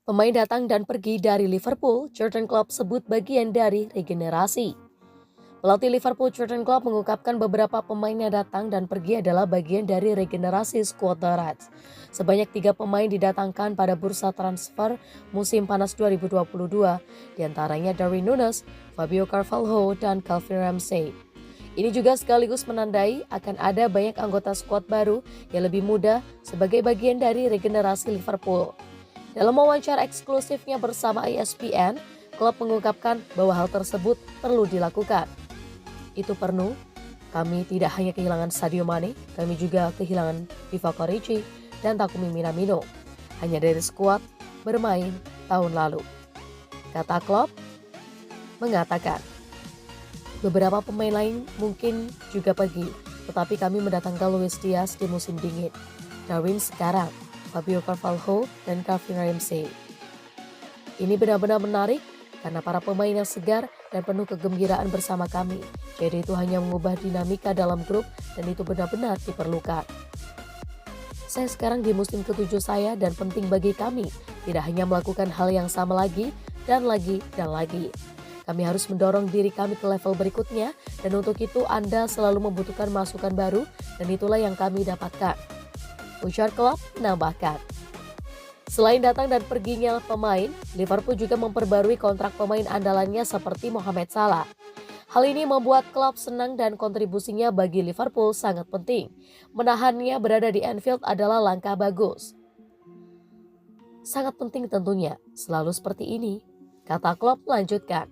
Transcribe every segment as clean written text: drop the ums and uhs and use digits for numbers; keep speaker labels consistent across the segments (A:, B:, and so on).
A: Pemain datang dan pergi dari Liverpool, Jurgen Klopp sebut bagian dari regenerasi. Pelatih Liverpool Jurgen Klopp mengungkapkan beberapa pemain yang datang dan pergi adalah bagian dari regenerasi skuad The Reds. Sebanyak 3 pemain didatangkan pada bursa transfer musim panas 2022, diantaranya Darwin Núñez, Fabio Carvalho, dan Calvin Ramsey. Ini juga sekaligus menandai akan ada banyak anggota skuad baru yang lebih muda sebagai bagian dari regenerasi Liverpool. Dalam wawancara eksklusifnya bersama ESPN, Klopp mengungkapkan bahwa hal tersebut perlu dilakukan. Itu perlu, kami tidak hanya kehilangan Sadio Mane, kami juga kehilangan Divock Origi dan Takumi Minamino, hanya dari skuad bermain tahun lalu. Kata Klopp mengatakan, beberapa pemain lain mungkin juga pergi, tetapi kami mendatangkan Luis Diaz di musim dingin, Darwin sekarang, Fabio Carvalho, dan Calvin Ramsey. Ini benar-benar menarik karena para pemain yang segar dan penuh kegembiraan bersama kami. Jadi itu hanya mengubah dinamika dalam grup dan itu benar-benar diperlukan. Saya sekarang di musim ke-7 saya dan penting bagi kami tidak hanya melakukan hal yang sama lagi dan lagi dan lagi. Kami harus mendorong diri kami ke level berikutnya dan untuk itu Anda selalu membutuhkan masukan baru dan itulah yang kami dapatkan. Ujar Klopp menambahkan. Selain datang dan perginya pemain, Liverpool juga memperbarui kontrak pemain andalannya seperti Mohamed Salah. Hal ini membuat Klopp senang dan kontribusinya bagi Liverpool sangat penting. Menahannya berada di Anfield adalah langkah bagus. Sangat penting tentunya, selalu seperti ini, kata Klopp melanjutkan.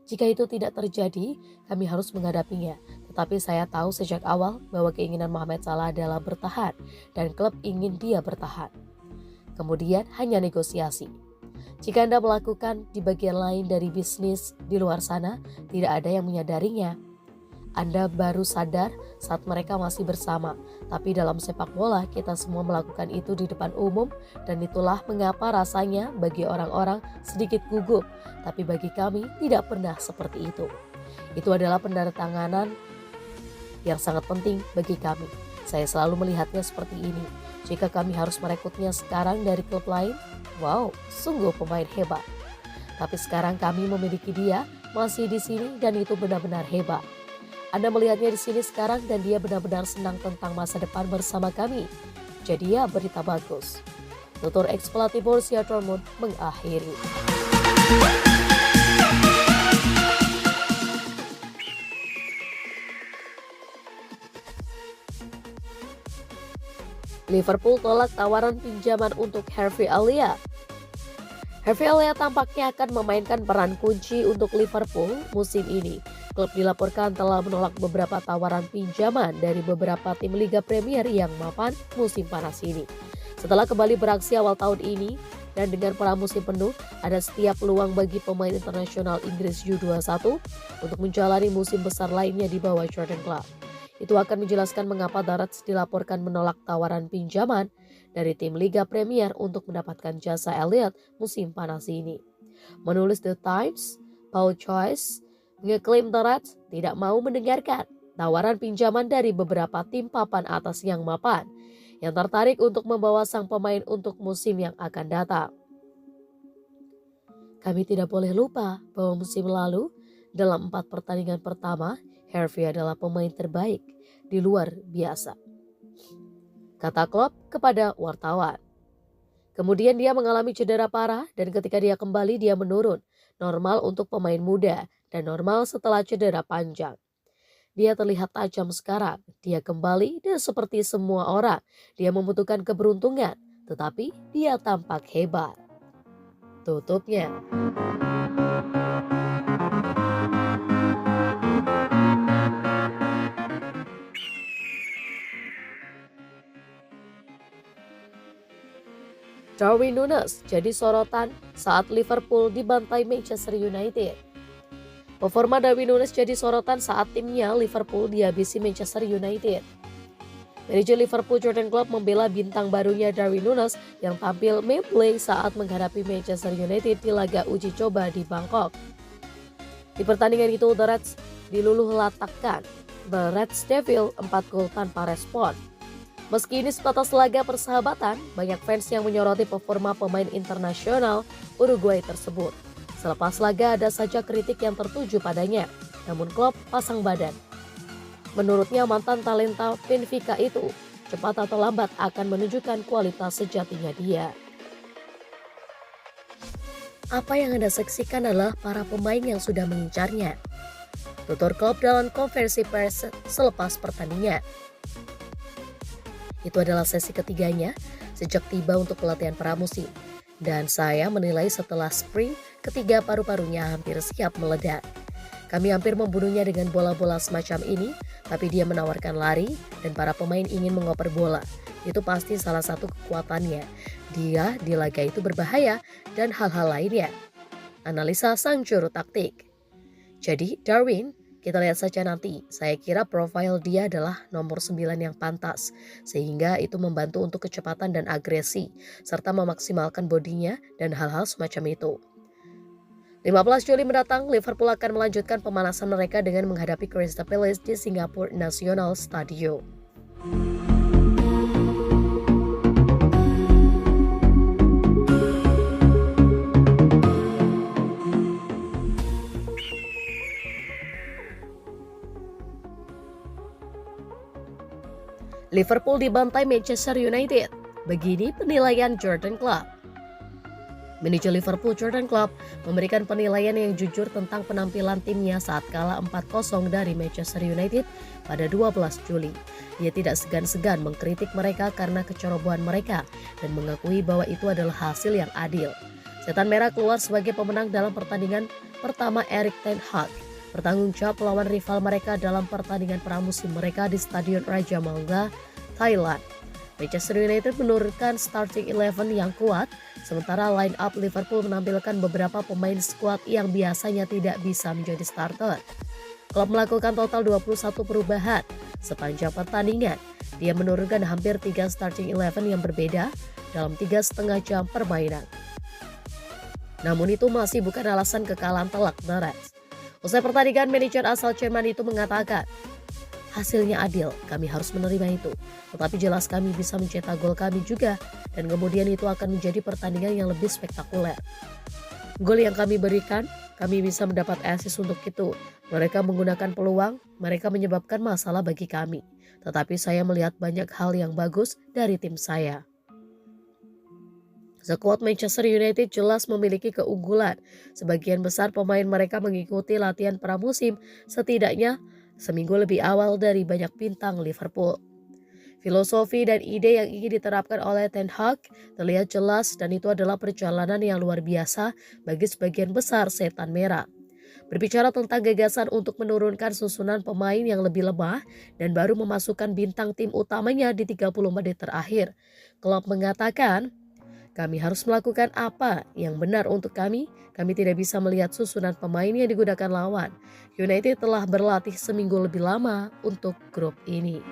A: Jika itu tidak terjadi, kami harus menghadapinya. Tetapi saya tahu sejak awal bahwa keinginan Mohamed Salah adalah bertahan dan klub ingin dia bertahan. Kemudian hanya negosiasi. Jika Anda melakukan di bagian lain dari bisnis di luar sana, tidak ada yang menyadarinya. Anda baru sadar saat mereka masih bersama, tapi dalam sepak bola kita semua melakukan itu di depan umum dan itulah mengapa rasanya bagi orang-orang sedikit gugup, tapi bagi kami tidak pernah seperti itu. Itu adalah penandatanganan yang sangat penting bagi kami. Saya selalu melihatnya seperti ini. Jika kami harus merekrutnya sekarang dari klub lain, wow, sungguh pemain hebat. Tapi sekarang kami memiliki dia masih di sini dan itu benar-benar hebat. Anda melihatnya di sini sekarang dan dia benar-benar senang tentang masa depan bersama kami. Jadi ya berita bagus. Tutur ex-pelatih Borussia Dortmund mengakhiri. Liverpool tolak tawaran pinjaman untuk Harvey Elliott. Harvey Elliott tampaknya akan memainkan peran kunci untuk Liverpool musim ini. Klub dilaporkan telah menolak beberapa tawaran pinjaman dari beberapa tim Liga Premier yang mapan musim panas ini. Setelah kembali beraksi awal tahun ini dan dengan pramusim penuh, ada setiap peluang bagi pemain internasional Inggris U21 untuk menjalani musim besar lainnya di bawah Jurgen Klopp. Itu akan menjelaskan mengapa The Reds dilaporkan menolak tawaran pinjaman dari tim Liga Premier untuk mendapatkan jasa Elliott musim panas ini. Menulis The Times, Paul Joyce mengeklaim The Reds tidak mau mendengarkan tawaran pinjaman dari beberapa tim papan atas yang mapan yang tertarik untuk membawa sang pemain untuk musim yang akan datang. Kami tidak boleh lupa bahwa musim lalu dalam 4 pertandingan pertama, Harvey adalah pemain terbaik di luar biasa, kata Klopp kepada wartawan. Kemudian dia mengalami cedera parah dan ketika dia kembali dia menurun, normal untuk pemain muda dan normal setelah cedera panjang. Dia terlihat tajam sekarang, dia kembali dan seperti semua orang, dia membutuhkan keberuntungan, tetapi dia tampak hebat. Tutupnya. Darwin Núñez jadi sorotan saat Liverpool dibantai Manchester United. Performa Darwin Núñez jadi sorotan saat timnya Liverpool dihabisi Manchester United. Manajer Liverpool Jurgen Klopp membela bintang barunya Darwin Núñez yang tampil memplay saat menghadapi Manchester United di laga uji coba di Bangkok. Di pertandingan itu The Reds diluluh latakkan The Reds Devil 4 gol tanpa respon. Meski ini sebatas laga persahabatan, banyak fans yang menyoroti performa pemain internasional Uruguay tersebut. Selepas laga ada saja kritik yang tertuju padanya, namun Klopp pasang badan. Menurutnya mantan talenta Benfica itu cepat atau lambat akan menunjukkan kualitas sejatinya dia. Apa yang Anda saksikan adalah para pemain yang sudah mengincarnya. Tutur Klopp dalam konferensi pers selepas pertandingan. Itu adalah sesi ketiganya sejak tiba untuk pelatihan pramusim. Dan saya menilai setelah sprint ketiga paru-parunya hampir siap meledak. Kami hampir membunuhnya dengan bola-bola semacam ini, tapi dia menawarkan lari dan para pemain ingin mengoper bola. Itu pasti salah satu kekuatannya. Dia di laga itu berbahaya dan hal-hal lainnya. Analisa sang juru taktik. Jadi Darwin, kita lihat saja nanti. Saya kira profil dia adalah nomor 9 yang pantas, sehingga itu membantu untuk kecepatan dan agresi, serta memaksimalkan bodinya dan hal-hal semacam itu. 15 Juli mendatang, Liverpool akan melanjutkan pemanasan mereka dengan menghadapi Crystal Palace di Singapore National Stadium. Liverpool dibantai Manchester United. Begini penilaian Jurgen Klopp. Manajer Liverpool Jurgen Klopp memberikan penilaian yang jujur tentang penampilan timnya saat kalah 4-0 dari Manchester United pada 12 Juli. Dia tidak segan-segan mengkritik mereka karena kecerobohan mereka dan mengakui bahwa itu adalah hasil yang adil. Setan Merah keluar sebagai pemenang dalam pertandingan pertama Erik ten Hag, bertanggung jawab melawan rival mereka dalam pertandingan pramusim mereka di Stadion Raja Mangga, Thailand. Manchester United menurunkan starting 11 yang kuat, sementara line up Liverpool menampilkan beberapa pemain skuad yang biasanya tidak bisa menjadi starter. Klopp melakukan total 21 perubahan sepanjang pertandingan. Dia menurunkan hampir 3 starting 11 yang berbeda dalam 3,5 jam permainan. Namun itu masih bukan alasan kekalahan telak The Reds. Usai pertandingan, manajer asal Jerman itu mengatakan, hasilnya adil, kami harus menerima itu. Tetapi jelas kami bisa mencetak gol kami juga, dan kemudian itu akan menjadi pertandingan yang lebih spektakuler. Gol yang kami berikan, kami bisa mendapat assist untuk itu. Mereka menggunakan peluang, mereka menyebabkan masalah bagi kami. Tetapi saya melihat banyak hal yang bagus dari tim saya. Skuad Manchester United jelas memiliki keunggulan. Sebagian besar pemain mereka mengikuti latihan pramusim setidaknya seminggu lebih awal dari banyak bintang Liverpool. Filosofi dan ide yang ingin diterapkan oleh Ten Hag terlihat jelas dan itu adalah perjalanan yang luar biasa bagi sebagian besar setan merah. Berbicara tentang gagasan untuk menurunkan susunan pemain yang lebih lemah dan baru memasukkan bintang tim utamanya di 30 menit terakhir, Klopp mengatakan, kami harus melakukan apa yang benar untuk kami. Kami tidak bisa melihat susunan pemain yang digunakan lawan. United telah berlatih seminggu lebih lama untuk grup ini.